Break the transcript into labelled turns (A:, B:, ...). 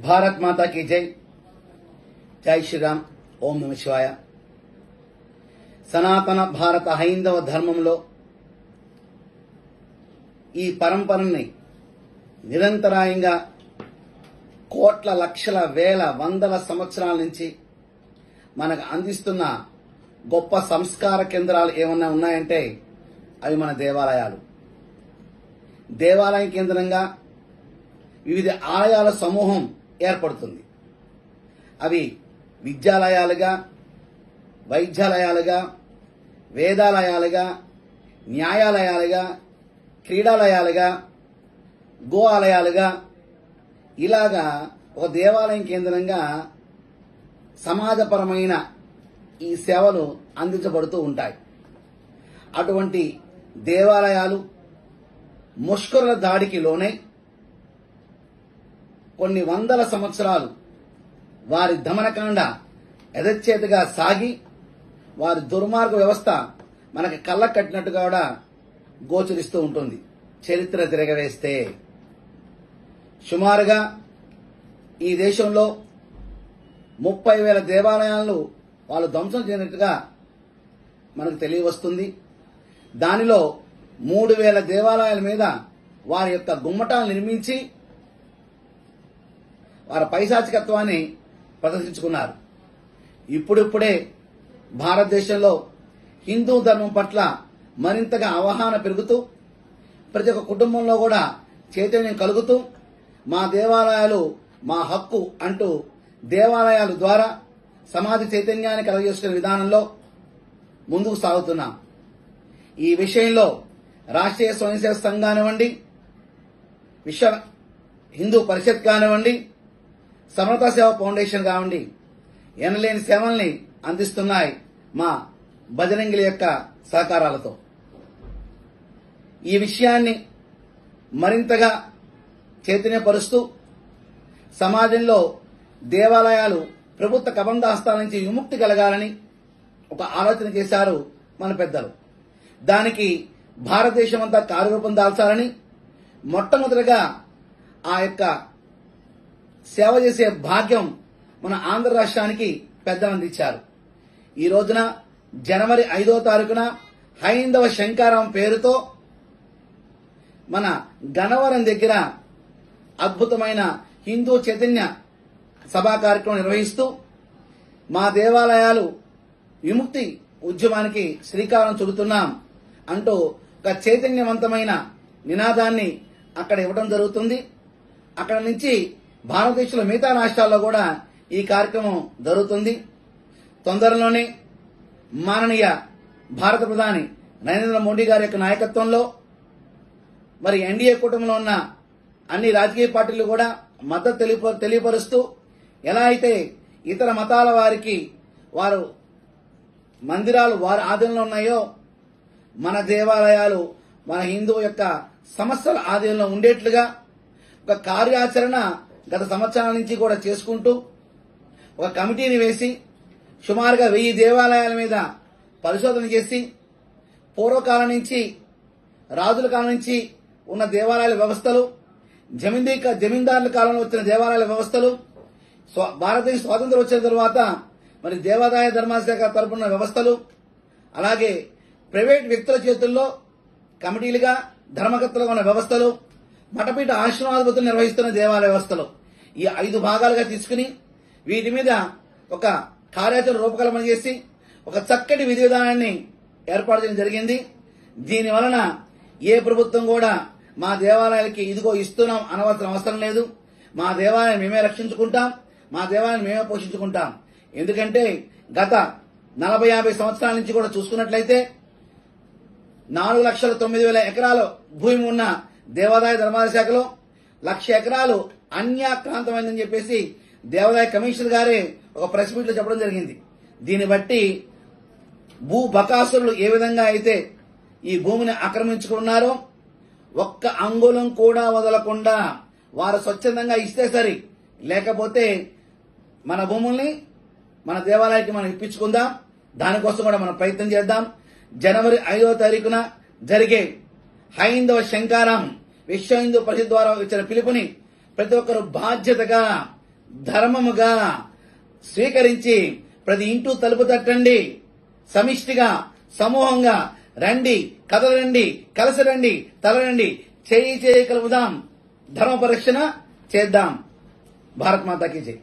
A: భారత్ మాతా की జై. జై శ్రీరామ్. ఓం నమ శివాయ. సనాతన భారత హైందవ ధర్మంలో ఈ పరంపరని నిరంతరాయంగా కోట్ల లక్షల వేల వందల సంవత్సరాల నుంచి మనకు అందిస్తున్న గొప్ప సంస్కార కేంద్రాలు ఏమన్నా ఉన్నాయంటే అవి మన దేవాలయాలు. దేవాలయం కేంద్రంగా వివిధ ఆలయాల సమూహం ఏర్పడుతుంది. అవి విద్యాలయాలుగా, వైద్యాలయాలుగా, వేదాలయాలుగా, న్యాయాలయాలుగా, క్రీడాలయాలుగా, గో ఆలయాలుగా, ఇలాగా ఒక దేవాలయం కేంద్రంగా సమాజపరమైన ఈ సేవలు అందించబడుతూ ఉంటాయి. అటువంటి దేవాలయాలు ముష్కరుల దాడికి లోనై కొన్ని వందల సంవత్సరాలు వారి దమనకాండ యథేచ్ఛగా సాగి వారి దుర్మార్గ వ్యవస్థ మనకి కళ్ళ కట్టినట్టుగా కూడా గోచరిస్తూ ఉంటుంది. చరిత్ర తిరగవేస్తే సుమారుగా ఈ దేశంలో 30,000 దేవాలయాలను వాళ్ళు ధ్వంసం చేసినట్టుగా మనకు తెలియవస్తుంది. దానిలో 3,000 దేవాలయాల మీద వారి యొక్క గుమ్మటాలు నిర్మించి వారి పైశాచికత్వాన్ని ప్రదర్శించుకున్నారు. ఇప్పుడిప్పుడే భారతదేశంలో హిందూ ధర్మం పట్ల మరింతగా అవగాహన పెరుగుతూ ప్రతి ఒక్క కుటుంబంలో కూడా చైతన్యం కలుగుతూ మా దేవాలయాలు మా హక్కు అంటూ దేవాలయాల ద్వారా సమాజ చైతన్యాన్ని కలగజేసుకునే విధానంలో ముందుకు సాగుతున్నాం. ఈ విషయంలో రాష్ట్రీయ స్వయంసేవక సంఘం కానివ్వండి, విశ్వ హిందూ పరిషత్ కానివ్వండి, సమరతా సేవా ఫౌండేషన్ కానివ్వండి, ఎనలేని సేవల్ని అందిస్తున్నాయి మా బజరంగిల యొక్క సహకారాలతో. ఈ విషయాన్ని మరింతగా చైతన్యపరుస్తూ సమాజంలో దేవాలయాలు ప్రభుత్వ కబంధాస్తాల నుంచి విముక్తి కలగాలని ఒక ఆలోచన చేశారు మన పెద్దలు. దానికి భారతదేశం అంతా కార్యరూపం దాల్చాలని మొట్టమొదటిగా ఆ యొక్క సేవ చేసే భాగ్యం మన ఆంధ్ర రాష్ట్రానికి పెద్దలు అందించారు. ఈ రోజున జనవరి 5వ తారీఖున హైందవ శంకారం పేరుతో మన గన్నవరం దగ్గర అద్భుతమైన హిందూ చైతన్య సభా కార్యక్రమం నిర్వహిస్తూ మా దేవాలయాలు విముక్తి ఉద్యమానికి శ్రీకారం చుడుతున్నాం అంటూ ఒక చైతన్యవంతమైన నినాదాన్ని అక్కడ ఇవ్వడం జరుగుతుంది. అక్కడ నుంచి భారతదేశంలో మిగతా రాష్ట్రాల్లో కూడా ఈ కార్యక్రమం జరుగుతుంది. తొందరలోనే మాననీయ భారత ప్రధాని నరేంద్ర మోడీ గారి యొక్క నాయకత్వంలో మరి ఎన్డీఏ కూటమిలో ఉన్న అన్ని రాజకీయ పార్టీలు కూడా మద్దతు తెలియపరుస్తూ ఎలా అయితే ఇతర మతాల వారికి వారు మందిరాలు వారి ఆధీనంలో ఉన్నాయో మన దేవాలయాలు మన హిందూ యొక్క సమస్యల ఆధీనంలో ఉండేట్లుగా ఒక కార్యాచరణ గత సంవత్సరాల నుంచి కూడా చేసుకుంటూ ఒక కమిటీని వేసి సుమారుగా 1000 దేవాలయాల మీద పరిశోధన చేసి పూర్వకాలం నుంచి రాజుల కాలం నుంచి ఉన్న దేవాలయాల వ్యవస్థలు, జమీందారుల కాలంలో వచ్చిన దేవాలయాల వ్యవస్థలు, భారతదేశ స్వాతంత్రం వచ్చిన తర్వాత మరి దేవాదాయ ధర్మాల శాఖ తరపున వ్యవస్థలు, అలాగే ప్రైవేట్ వ్యక్తుల చేతుల్లో కమిటీలుగా ధర్మకర్తలుగా ఉన్న వ్యవస్థలు, మఠపీఠ ఆశ్రమాధిపతులు నిర్వహిస్తున్న దేవాలయ వ్యవస్థలు, ఈ 5 భాగాలుగా తీసుకుని వీటి మీద ఒక కార్యాచరణ రూపకల్పన చేసి ఒక చక్కటి విధి విధానాన్ని ఏర్పాటు చేయడం జరిగింది. దీని వలన ఏ ప్రభుత్వం కూడా మా దేవాలయాలకి ఇదిగో ఇస్తున్నాం అనవసరం అవసరం లేదు. మా దేవాలయాన్ని మేమే రక్షించుకుంటాం, మా దేవాలయాన్ని మేమే పోషించుకుంటాం. ఎందుకంటే గత 40-50 సంవత్సరాల నుంచి కూడా చూసుకున్నట్లయితే 4,09,000 ఎకరాల భూమి ఉన్న దేవాదాయ ధర్మాదాయ శాఖలో 1,00,000 ఎకరాలు అన్యాక్రాంతమైందని చెప్పేసి దేవాదాయ కమిషనర్ గారే ఒక ప్రెస్ మీట్ లో చెప్పడం జరిగింది. దీన్ని బట్టి భూ బకాసురులు ఏ విధంగా అయితే ఈ భూమిని ఆక్రమించుకున్నారో ఒక్క అంగుళం కూడా వదలకుండా వారు స్వచ్ఛందంగా ఇస్తే సరి, లేకపోతే మన భూముల్ని మన దేవాలయానికి మనం ఇప్పించుకుందాం. దానికోసం కూడా మనం ప్రయత్నం చేద్దాం. జనవరి 5వ తారీఖున జరిగే హైందవ శంకారం విశ్వ హిందూ పరిషత్ ద్వారా ఇచ్చిన పిలుపుని ప్రతి ఒక్కరు బాధ్యతగా ధర్మముగా స్వీకరించి ప్రతి ఇంటూ తలుపు తట్టండి. సమిష్టిగా సమూహంగా రండి, కదలండి, కలిసి రండి, తలరండి, చేయి చేయి కలుపుదాం, ధర్మ పరిరక్షణ చేద్దాం. భారత్ మాతాకి జై.